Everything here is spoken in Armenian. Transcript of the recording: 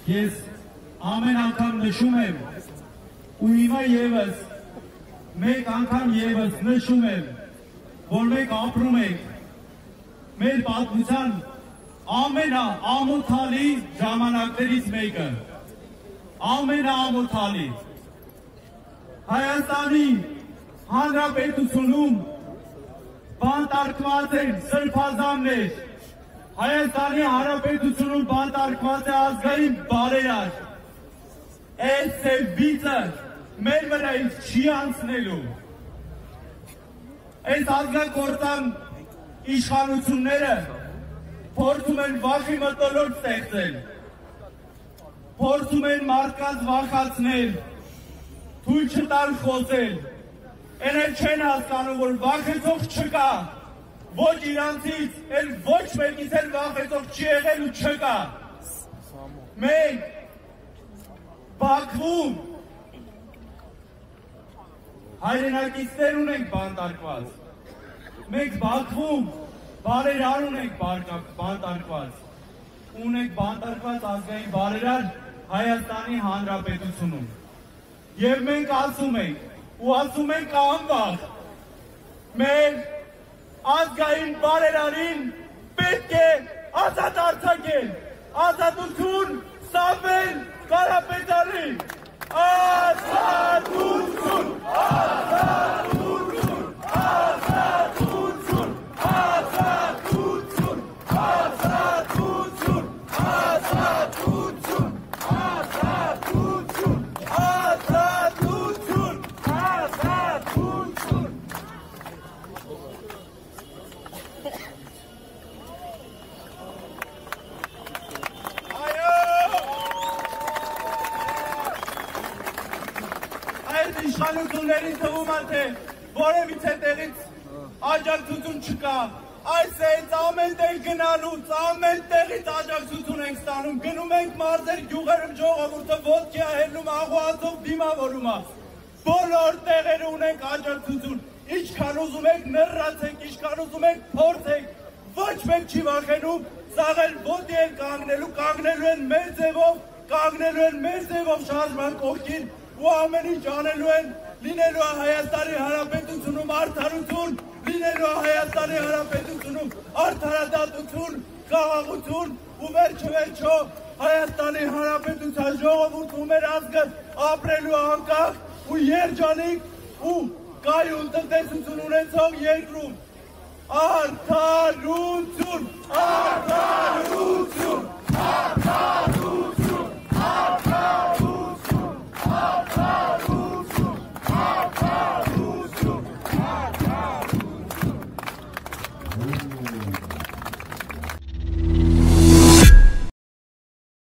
Ես ամեն անգամ նշում եմ ու հիմա եւս մեկ անգամ եւս նշում եմ, որ մենք ապրում ենք մեր պատմության ամենաամոթալի ժամանակներից մեկը, ամենաամոթալի Հայաստանի Հանրապետությունում բանտարկված են սրբազաններ, Հայաստանի Հանրապետությունում բանտարկված է ազգային բարերար, այս սևիցը մեր վրայից չի անցնելու, այս ազգագործան իշխանությունները փորձում են վախի մթնոլորտ ստեղծել, փորձում են մարդկանց վախացնել, թույլ չտալ խոսել, Էնել չեն հասկանում, որ վախեցող չկա, ոչ իրանցից, ոչ մեկից էլ վախեցող չի եղել ու չկա։ Մենք Բաքվում հայրենակիցներ ունենք բանտարկված, մենք Բաքվում բարերար ունենք բանտարկված, ունենք բանտարկված ազգային բարերար Հայաստանի Հանրապետությունում։ Եվ մենք ասում ենք, ու ասում ենք անվախ, մեր ազգային բարերարին պետք է ազատ արձակել, ազատություն Սամվել Կարապետյանին, ազատություն, ազատություն, ազատություն, ազատություն, ազատություն, ազատություն, ազատություն, ազատություն, ազատություն։ Այդ իշխանություններին թվում է, թե որևիցե տեղից աջակցություն չկա, այս էից ամեն տեղ գնալուց, ամեն տեղից աջակցություն ենք ստանում, գնում ենք մարզեր գյուղերում ժողովուրդը ոտքի է հելնում, աղոացով դիմավորում է, բոլոր տեղերը ունենք աջակցություն, ինչքան ուզում եք նռացեք, ինչքան ուզում եք փորձեք, ոչ մեկ չի վախենում, սաղել ոտի են կանգնելու են մեր ձևով, կանգնելու են մեր ձևով շարժման կողքին ու ամեն ինչ անելու են, լինելու է Հայաստանի Հանրապետությունում արդարություն, լինելու է Հայաստանի Հանրապետությունում արդարադատություն, խաղաղություն ու վերջո Հայաստանի Հանրապետության ժողովուրդը ու մեր ազգը ապրելու անկախ ու երջանիկ ու կայուն տնտեսություն ունեցող երկրում։ Արդարություն, արդարություն, արդարություն, արդարություն, արդարություն։